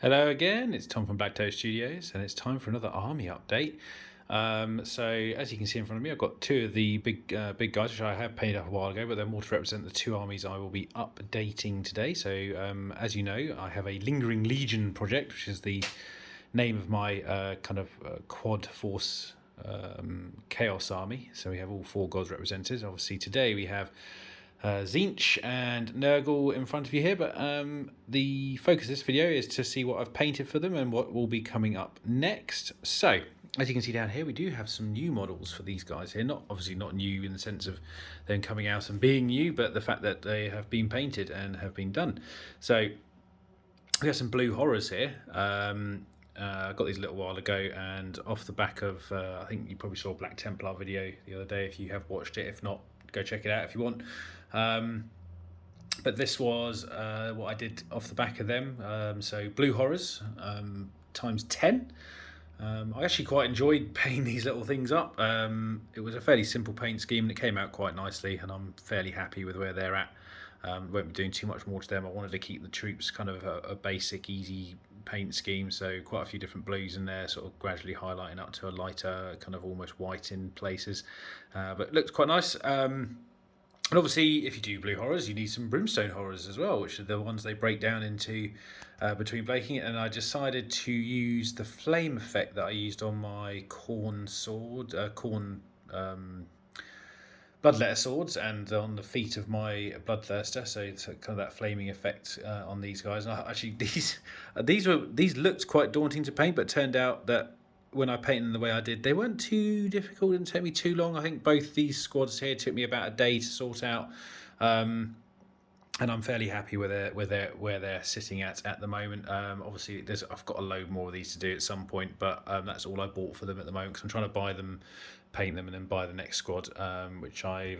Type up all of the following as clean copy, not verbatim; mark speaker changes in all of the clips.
Speaker 1: Hello again, it's Tom from Black Toe Studios, and it's time for another army update. So as you can see in front of me, I've got two of the big guys, which I have painted up a while ago, but they're more to represent the two armies I will be updating today. So as you know, I have a Lingering Legion project, which is the name of my quad force chaos army. So we have all four gods represented. Obviously today we have Tzeentch and Nurgle in front of you here, but the focus of this video is to see what I've painted for them and what will be coming up next. So as you can see down here, we do have some new models for these guys here. Obviously not new in the sense of them coming out and being new, but the fact that they have been painted and have been done. So we got some blue horrors here. I got these a little while ago, and off the back of I think you probably saw a Black Templar video the other day if you have watched it. If not, go check it out if you want. But this was what I did off the back of them. So blue horrors times 10. I actually quite enjoyed painting these little things up. It was a fairly simple paint scheme and it came out quite nicely, and I'm fairly happy with where they're at. Won't be doing too much more to them. I wanted to keep the troops kind of a basic, easy paint scheme, so quite a few different blues in there, sort of gradually highlighting up to a lighter, kind of almost white in places. But it looks quite nice. And obviously, if you do blue horrors, you need some brimstone horrors as well, which are the ones they break down into between baking it. And I decided to use the flame effect that I used on my corn sword, bloodletter swords, and on the feet of my bloodthirster. So it's kind of that flaming effect on these guys. And actually, these looked quite daunting to paint, but it turned out that when I painted them the way I did, they weren't too difficult. It didn't take me too long. I think both these squads here took me about a day to sort out, and I'm fairly happy with where they're sitting at the moment. Obviously, I've got a load more of these to do at some point, but that's all I bought for them at the moment because I'm trying to buy them, paint them, and then buy the next squad, which I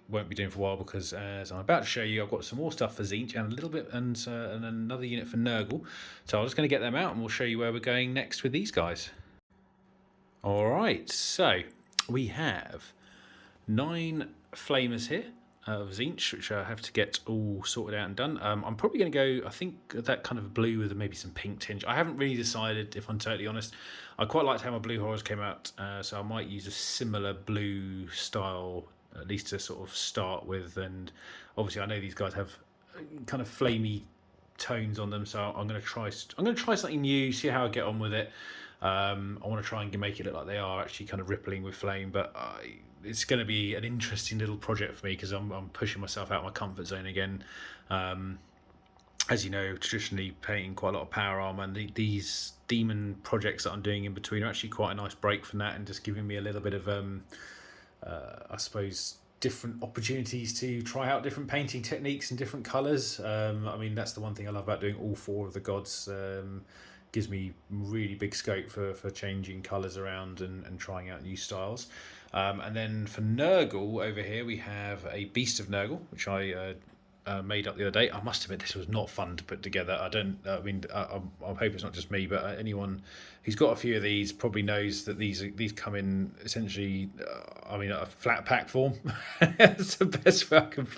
Speaker 1: won't be doing for a while because, as I'm about to show you, I've got some more stuff for Tzeentch and a little bit and another unit for Nurgle. So I'm just going to get them out and we'll show you where we're going next with these guys. All right, so we have 9 flamers here of Tzeentch, which I have to get all sorted out and done. I'm probably going to go, I think, that kind of blue with maybe some pink tinge. I haven't really decided, if I'm totally honest. I quite liked how my blue horrors came out, so I might use a similar blue style, at least to sort of start with. And obviously I know these guys have kind of flamey tones on them, so I'm going to try something new, see how I get on with it. I want to try and make it look like they are actually kind of rippling with flame, but it's going to be an interesting little project for me because I'm pushing myself out of my comfort zone again. As you know, traditionally painting quite a lot of power armor, and these demon projects that I'm doing in between are actually quite a nice break from that and just giving me a little bit of, I suppose, different opportunities to try out different painting techniques and different colours. I mean, that's the one thing I love about doing all 4 of the gods. Gives me really big scope for changing colours around and trying out new styles. And then for Nurgle over here, we have a Beast of Nurgle, which I made up the other day. I must admit, this was not fun to put together. I hope it's not just me, but anyone who's got a few of these probably knows that these come in essentially, a flat pack form. That's the best way I can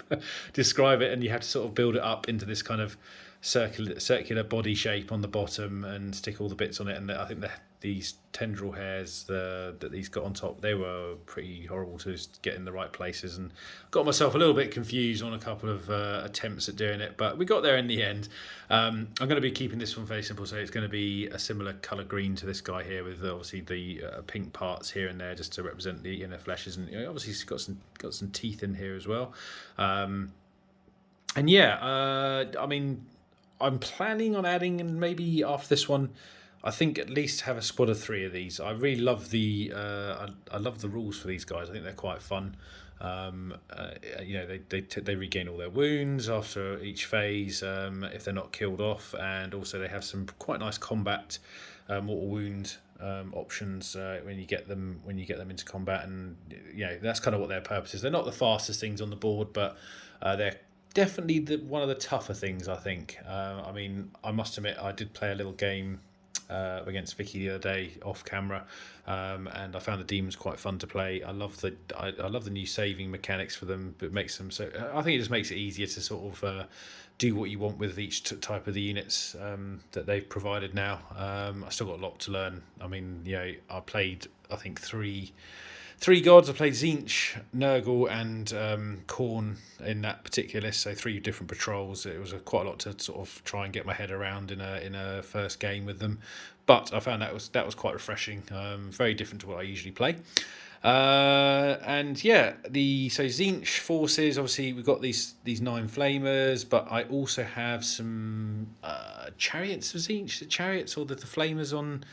Speaker 1: describe it. And you have to sort of build it up into this kind of circular body shape on the bottom and stick all the bits on it. And I think these tendril hairs that these got on top, they were pretty horrible to get in the right places, and got myself a little bit confused on a couple of attempts at doing it, but we got there in the end. I'm going to be keeping this one very simple, so it's going to be a similar colour green to this guy here, with obviously the pink parts here and there just to represent the inner fleshes, and obviously it's got some teeth in here as well. And yeah, I'm planning on adding, and maybe after this one, I think at least have a squad of 3 of these. I really love the I love the rules for these guys. I think they're quite fun. They regain all their wounds after each phase if they're not killed off, and also they have some quite nice combat mortal wound options when you get them into combat, and that's kind of what their purpose is. They're not the fastest things on the board, but they're definitely one of the tougher things, I think. I must admit, I did play a little game against Vicky the other day off camera, and I found the Demons quite fun to play. I love the new saving mechanics for them. It makes them so. I think it just makes it easier to sort of do what you want with each type of the units that they've provided now. I still got a lot to learn. I mean, I played I think three gods. I played Tzeentch, Nurgle, and Khorne in that particular list. So 3 different patrols. It was quite a lot to sort of try and get my head around in a first game with them. But I found that was quite refreshing. Very different to what I usually play. And yeah, so Tzeentch forces. Obviously, we've got these 9 flamers, but I also have some chariots of Tzeentch. The chariots or the flamers on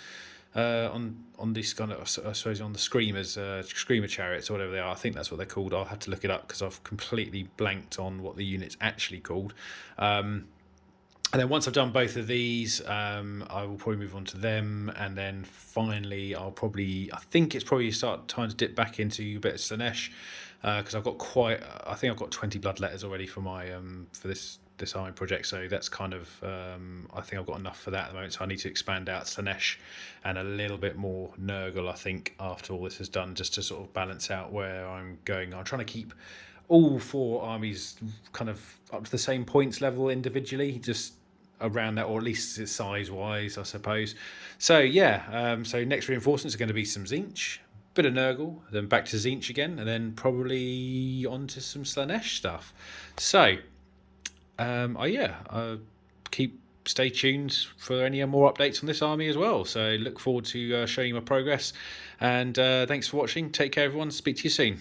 Speaker 1: this kind of, I suppose, on the screamer chariots or whatever they are. I think that's what they're called. I'll have to look it up because I've completely blanked on what the unit's actually called. And then once I've done both of these, I will probably move on to them, and then finally I think it's probably time to dip back into a bit of Slaanesh, because I've got I think I've got 20 bloodletters already for my for this army project, so that's kind of I think I've got enough for that at the moment. So I need to expand out Slaanesh and a little bit more Nurgle, I think, after all this is done, just to sort of balance out where I'm going. I'm trying to keep all 4 armies kind of up to the same points level individually, just around that, or at least size wise, I suppose. So yeah, so next reinforcements are going to be some Tzeentch, bit of Nurgle, then back to Tzeentch again, and then probably onto some Slaanesh stuff. So stay tuned for any more updates on this army as well. So look forward to showing you my progress, and thanks for watching. Take care, everyone. Speak to you soon.